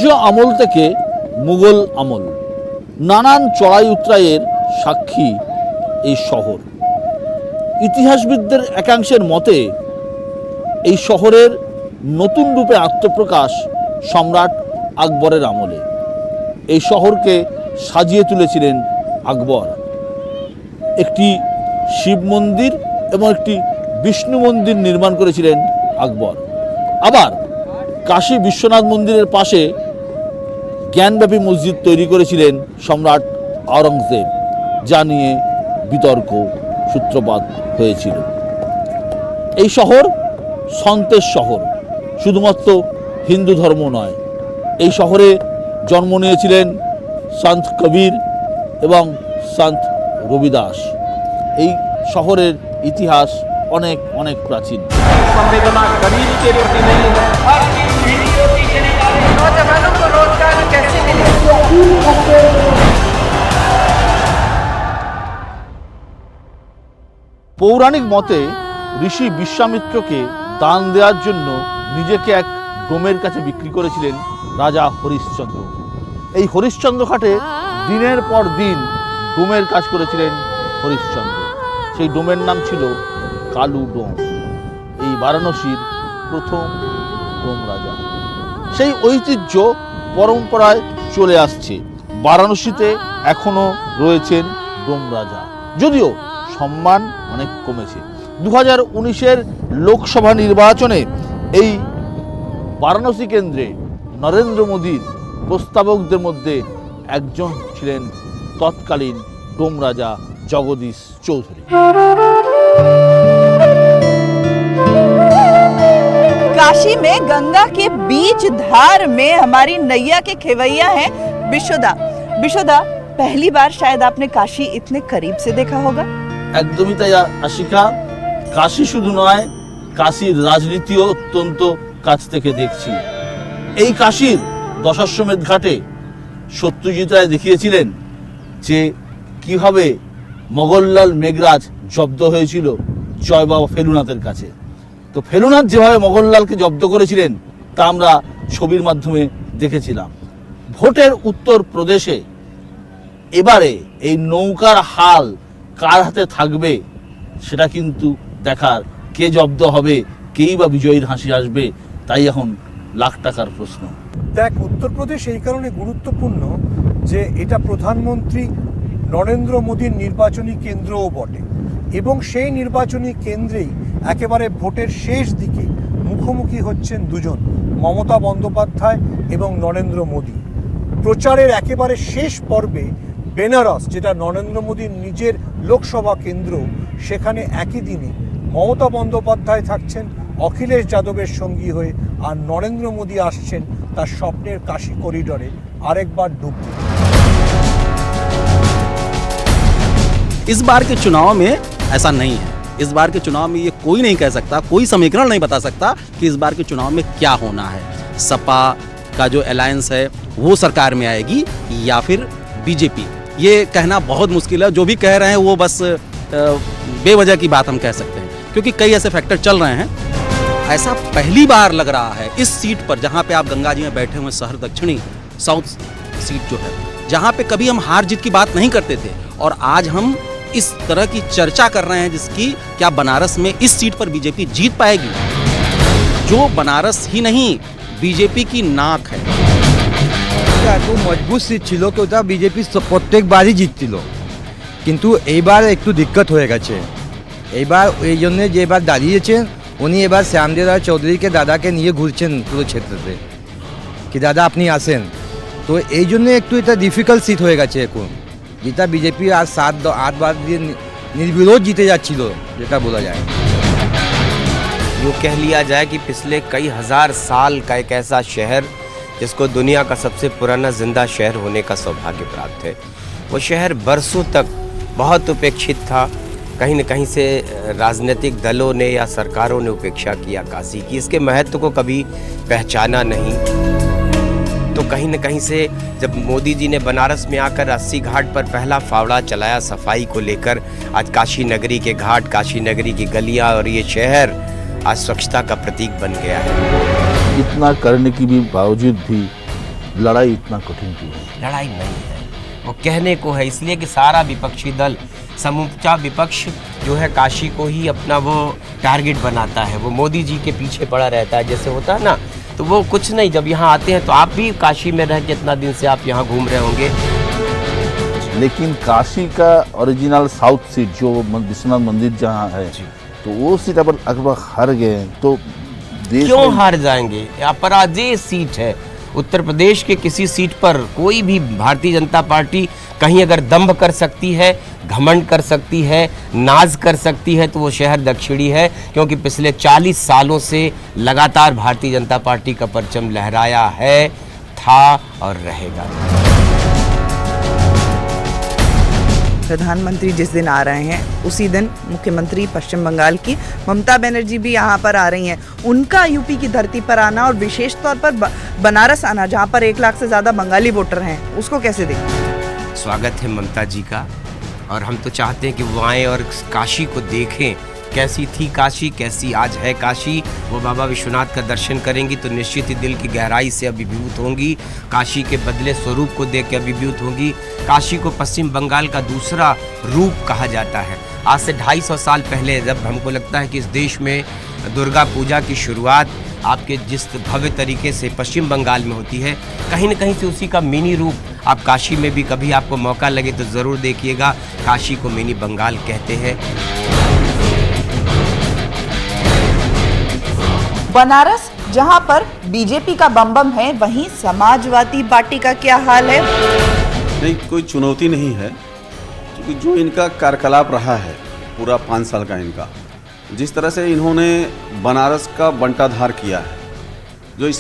আর্য আমল থেকে মুঘল আমল, নানান চড়াই উতরাইয়ের সাক্ষী এই শহর। ইতিহাসবিদদের একাংশের মতে এই শহরের নতুন রূপে আত্মপ্রকাশ সম্রাট আকবরের আমলে। এই শহরকে সাজিয়ে তুলেছিলেন আকবর। একটি শিব মন্দির এবং একটি বিষ্ণু মন্দির নির্মাণ করেছিলেন আকবর। আবার কাশী বিশ্বনাথ মন্দিরের পাশে জ্ঞানব্যাপী মসজিদ তৈরি করেছিলেন সম্রাট আওরঙ্গজেব, যা নিয়ে বিতর্ক সূত্রপাত হয়েছিল। এই শহর সন্তের শহর, শুধুমাত্র হিন্দু ধর্ম নয়। এই শহরে জন্ম নিয়েছিলেন সন্ত কবির এবং সন্ত রবিদাস। এই শহরের ইতিহাস অনেক অনেক প্রাচীন। संवेदना कबीर के प्रति नहीं है। नौजवानों को रोजगार कैसे मिले? পৌরাণিক মতে ঋষি বিশ্বামিত্রকে দান দেওয়ার জন্য নিজেকে এক ডোমের কাছে বিক্রি করেছিলেন রাজা হরিশ্চন্দ্র। এই হরিশ্চন্দ্র ঘাটে দিনের পর দিন ডোমের কাজ করেছিলেন হরিশ্চন্দ্র। সেই ডোমের নাম ছিল কালু ডোম। এই বারাণসীর প্রথম ডোম রাজা। সেই ঐতিহ্য পরম্পরায় চলে আসছে। বারাণসীতে এখনো রয়েছেন ডোম রাজা, যদিও সম্মান অনেক কমেছে। 2019-এর লোকসভা নির্বাচনে এই বারাণসী কেন্দ্রে নরেন্দ্র মোদীর প্রস্তাবকদের মধ্যে একজন ছিলেন তৎকালীন ডোম রাজা জগদীশ চৌধুরী। काशी में गंगा के बीच धार में हमारी नैया के खेवैया हैं विशुदा। विशुदा, पहली बार शायद आपने काशी इतने करीब से देखा होगा। একদমই তাই আশিকা। কাশী শুধু নয়, কাশীর রাজনীতিও অত্যন্ত কাছ থেকে দেখছি। এই কাশীর দশাশ্বমেধ ঘাটে সত্যজিৎ রায় দেখিয়েছিলেন যে কিভাবে মোগললাল মেঘরাজ জব্দ হয়েছিল জয় বাবা ফেলুনাথের কাছে। তো ফেলুনাথ যেভাবে মোগললালকে জব্দ করেছিলেন তা আমরা ছবির মাধ্যমে দেখেছিলাম। ভোটের উত্তর প্রদেশে এবারে এই নৌকার হাল কার হাতে থাকবে সেটা কিন্তু দেখার, কে জব্দ হবে, কেই বা বিজয়ীর হাসি আসবে, তাই এখন লাখ টাকার প্রশ্ন। দেখ, উত্তরপ্রদেশ এই কারণে গুরুত্বপূর্ণ যে এটা প্রধানমন্ত্রী নরেন্দ্র মোদীর নির্বাচনী কেন্দ্রও বটে, এবং সেই নির্বাচনী কেন্দ্রেই একেবারে ভোটের শেষ দিকে মুখোমুখি হচ্ছেন দুজন, মমতা বন্দ্যোপাধ্যায় এবং নরেন্দ্র মোদী। প্রচারের একেবারে শেষ পর্বে বেনারস, যেটা নরেন্দ্র মোদীর নিজের লোকসভা কেন্দ্র, সেখানে একই দিনে মমতা বন্দ্যোপাধ্যায় থাকছেন অখিলেশ যাদবের সঙ্গী হয়ে, আর নরেন্দ্র মোদী আসছেন তার স্বপ্নের কাশী করিডোরে আরেকবার ডুব দিতে। इस बार के चुनाव में ऐसा नहीं है। इस बार के चुनाव में ये कोई नहीं कह सकता, कोई समीकरण नहीं बता सकता कि इस बार के चुनाव में क्या होना है। सपा का जो अलायंस है वो सरकार में आएगी या फिर बीजेपी, ये कहना बहुत मुश्किल है। जो भी कह रहे हैं वो बस बेवजह की बात हम कह सकते हैं, क्योंकि कई ऐसे फैक्टर चल रहे हैं। ऐसा पहली बार लग रहा है इस सीट पर, जहाँ पे आप गंगा जी में बैठे हुए शहर दक्षिणी साउथ सीट जो है, जहाँ पे कभी हम हार जीत की बात नहीं करते थे, और आज हम इस तरह की चर्चा कर रहे हैं जिसकी क्या बनारस में इस सीट पर बीजेपी जीत पाएगी, जो बनारस ही नहीं बीजेपी की नाक है। এত মজবুত সিট ছিল কি ওটা বিজেপি প্রত্যেকবারই জিতছিল, কিন্তু এইবার একটু দিক্কত হয়ে গেছে। এইবার এই জন্য যে এবার দাঁড়িয়েছেন উনি এবার শ্যামদেব রায় চৌধুরীকে দাদাকে নিয়ে ঘুরছেন পুরো ক্ষেত্রতে, কি দাদা আপনি আসেন। তো এই জন্য একটু এটা ডিফিকাল্ট সিট হয়ে গেছে এখন, যেটা বিজেপি আর 7-8 বার দিয়ে निर्विरोध जीते যাচ্ছিল, যেটা বলা যায়। यूँ कह लिया जाए कि पिछले कई हजार साल का एक ऐसा शहर जिसको दुनिया का सबसे पुराना जिंदा शहर होने का सौभाग्य प्राप्त है। वो शहर बरसों तक बहुत उपेक्षित था। कहीं न कहीं से राजनीतिक दलों ने या सरकारों ने उपेक्षा किया काशी की, इसके महत्व को कभी पहचाना नहीं। तो कहीं न कहीं से जब मोदी जी ने बनारस में आकर 80 घाट पर पहला फावड़ा चलाया सफाई को लेकर, आज काशी नगरी के घाट, काशी नगरी की गलियां और ये शहर आज स्वच्छता का प्रतीक बन गया है। इतना करने की भी बावजूद भी लड़ाई इतना कठिन क्यों है? लड़ाई नहीं है, वो कहने को है, इसलिए कि सारा विपक्षी दल, समूचा विपक्ष जो है काशी को ही अपना वो टारगेट बनाता है, वो मोदी जी के पीछे पड़ा रहता है, जैसे होता है ना। तो वो कुछ नहीं, जब यहाँ आते हैं तो आप भी काशी में रह के इतना दिन से आप यहाँ घूम रहे होंगे। लेकिन काशी का ओरिजिनल साउथ सीट जो विश्वनाथ मंदिर जहाँ है, तो वो सीट अगर हार गए तो देश क्यों में हार जाएंगे? अपराजेय सीट है। उत्तर प्रदेश के किसी सीट पर कोई भी भारतीय जनता पार्टी कहीं अगर दंभ कर सकती है, घमंड कर सकती है, नाज कर सकती है, तो वो शहर दक्षिणी है, क्योंकि पिछले 40 सालों से लगातार भारतीय जनता पार्टी का परचम लहराया है, था और रहेगा। प्रधानमंत्री जिस दिन आ रहे हैं उसी दिन मुख्यमंत्री पश्चिम बंगाल की ममता बनर्जी भी यहाँ पर आ रही हैं। उनका यूपी की धरती पर आना और विशेष तौर पर बनारस आना, जहाँ पर 1 लाख से ज़्यादा बंगाली वोटर हैं, उसको कैसे देखें? स्वागत है ममता जी का, और हम तो चाहते हैं कि वो आएँ और काशी को देखें, कैसी थी काशी, कैसी आज है काशी। वो बाबा विश्वनाथ का दर्शन करेंगी तो निश्चित ही दिल की गहराई से अभिभूत होंगी, काशी के बदले स्वरूप को देख के अभिभूत होंगी। काशी को पश्चिम बंगाल का दूसरा रूप कहा जाता है। आज से 250 साल पहले जब हमको लगता है कि इस देश में दुर्गा पूजा की शुरुआत आपके जिस भव्य तरीके से पश्चिम बंगाल में होती है, कहीं न कहीं से उसी का मिनी रूप आप काशी में भी कभी आपको मौका लगे तो ज़रूर देखिएगा। काशी को मिनी बंगाल कहते हैं। बनारस जहां पर बीजेपी का बम बम है, वहीं समाजवादी पार्टी का क्या हाल है? नहीं, कोई चुनौती नहीं है, क्योंकि जो इनका कार्यकलाप रहा है पूरा 5 साल का, इनका जिस तरह से इन्होंने बनारस का बंटाधार किया है,